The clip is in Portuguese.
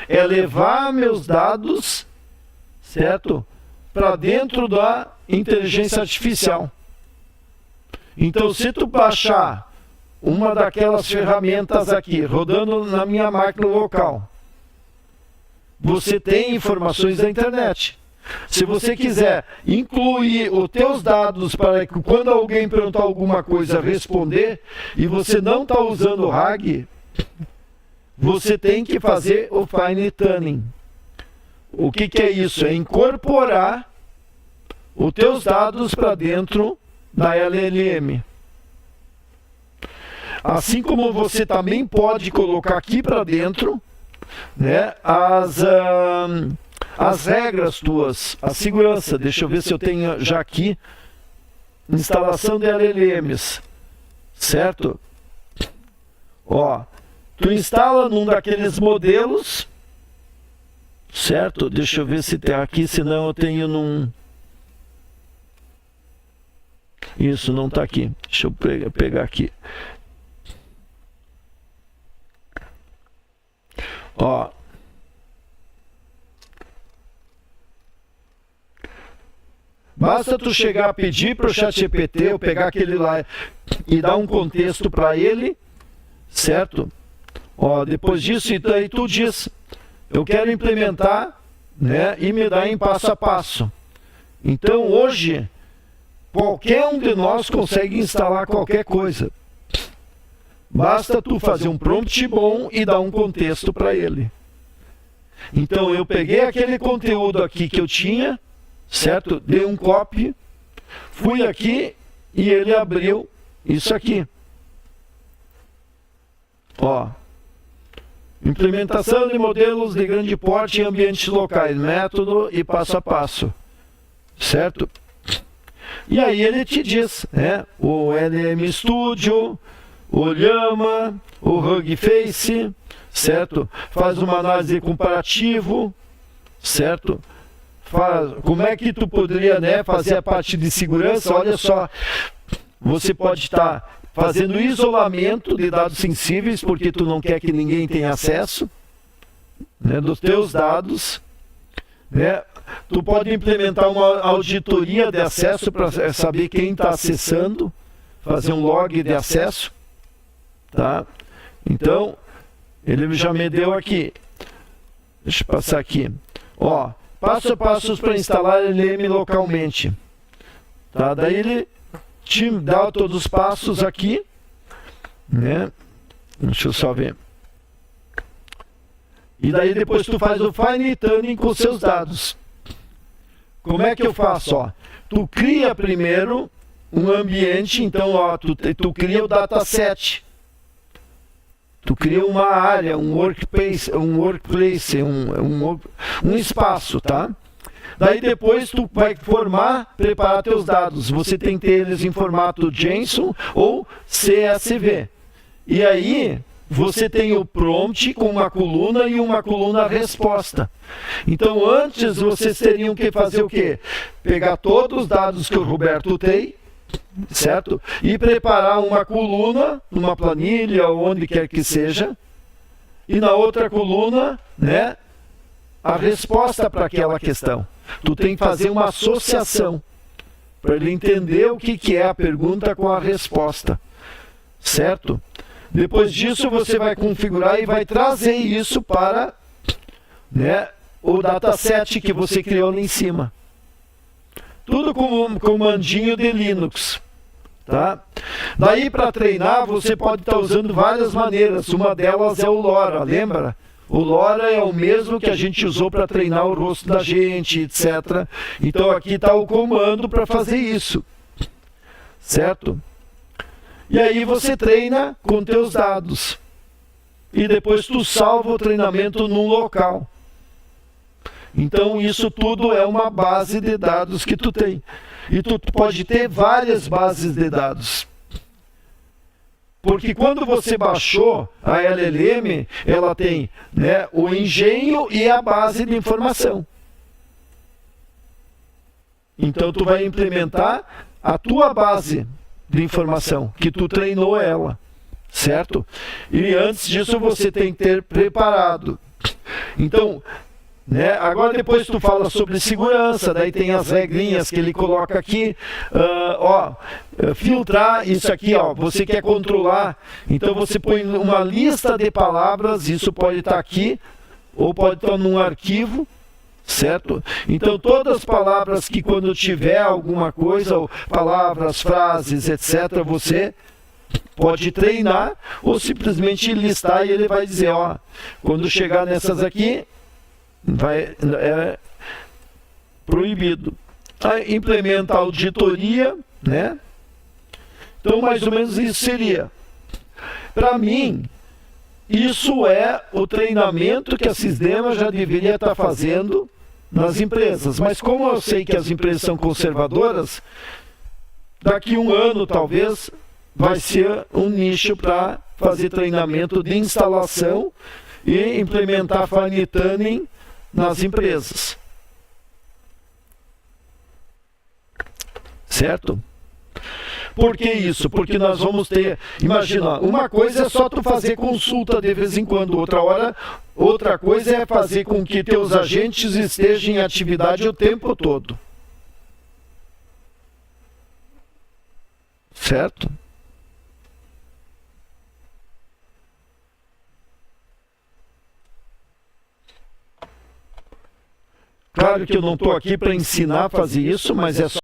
é levar meus dados, certo, para dentro da inteligência artificial. Então, se tu baixar uma daquelas ferramentas aqui, rodando na minha máquina local, você tem informações da internet. Se você quiser incluir os teus dados para que quando alguém perguntar alguma coisa, responder, e você não está usando o RAG, você tem que fazer o Fine Tuning. O que é isso? É incorporar os teus dados para dentro da LLM. Assim como você também pode colocar aqui para dentro, né, as regras tuas, a segurança. Deixa eu ver se eu tenho já aqui instalação de LLMs, certo? Ó, tu instala num daqueles modelos, certo? Deixa eu ver se tem aqui, senão eu tenho num... Isso, não está aqui. Deixa eu pegar aqui. Ó. Basta tu chegar a pedir para o ChatGPT, eu pegar aquele lá e dar um contexto para ele, certo? Ó, depois disso, e daí tu diz, eu quero implementar, né, e me dá em passo a passo. Então, hoje, qualquer um de nós consegue instalar qualquer coisa. Basta tu fazer um prompt bom e dar um contexto para ele. Então, eu peguei aquele conteúdo aqui que eu tinha, certo? Dei um copy, fui aqui e ele abriu isso aqui. Ó. Implementação de modelos de grande porte em ambientes locais, método e passo a passo. Certo? E aí ele te diz, né? O LM Studio, o Llama, o Hugging Face, certo? Faz uma análise de comparativo, certo? Como é que tu poderia, né, fazer a parte de segurança? Olha só, você pode estar fazendo isolamento de dados sensíveis, porque tu não quer que ninguém tenha acesso, né, dos teus dados, né? Tu pode implementar uma auditoria de acesso para saber quem está acessando, fazer um log de acesso, tá? Então, ele já me deu aqui. Deixa eu passar aqui. Ó, passo a passo para instalar LM localmente. Tá? Daí ele te dá todos os passos aqui, né? Deixa eu só ver. E daí depois tu faz o fine tuning com seus dados. Como é que eu faço? Ó, tu cria primeiro um ambiente, então ó, tu cria o dataset. Tu cria uma área, um workplace, um espaço, tá? Daí depois tu vai preparar teus dados. Você tem que ter eles em formato JSON ou CSV. E aí você tem o prompt com uma coluna e uma coluna resposta. Então antes vocês teriam que fazer o quê? Pegar todos os dados que o Roberto tem, certo? E preparar uma coluna, numa planilha ou onde quer que seja, e na outra coluna, né, a resposta para aquela questão. Tu tem que fazer uma associação para ele entender o que é a pergunta com a resposta, certo? Depois disso você vai configurar e vai trazer isso para, né, o dataset que você criou lá em cima. Tudo com um comandinho de Linux. Tá? Daí para treinar você pode estar usando várias maneiras. Uma delas é o LoRa, lembra? O LoRa é o mesmo que a gente usou para treinar o rosto da gente, etc. Então aqui está o comando para fazer isso. Certo? E aí você treina com teus dados. E depois tu salva o treinamento num local. Então isso tudo é uma base de dados que tu tem. E tu pode ter várias bases de dados. Porque quando você baixou a LLM, ela tem, né, o engenho e a base de informação. Então tu vai implementar a tua base de informação, que tu treinou ela, certo? E antes disso você tem que ter preparado Então, né? Agora depois tu fala sobre segurança, daí tem as regrinhas que ele coloca aqui, filtrar isso aqui, você quer controlar, então você põe uma lista de palavras, isso pode estar aqui, ou pode estar num arquivo, certo? Então todas as palavras que quando tiver alguma coisa, ou palavras, frases, etc., você pode treinar ou simplesmente listar e ele vai dizer, quando chegar nessas aqui, é proibido. Aí, implementa a auditoria, né? Então mais ou menos isso seria. Para mim, isso é o treinamento que a Sistema já deveria estar fazendo nas empresas. Mas como eu sei que as empresas são conservadoras, daqui um ano talvez vai ser um nicho para fazer treinamento de instalação e implementar Fine Tuning nas empresas. Certo? Por que isso? Porque nós vamos ter, imagina, uma coisa é só tu fazer consulta de vez em quando, outra coisa é fazer com que teus agentes estejam em atividade o tempo todo. Certo? Claro que eu não estou aqui para ensinar a fazer isso, mas é só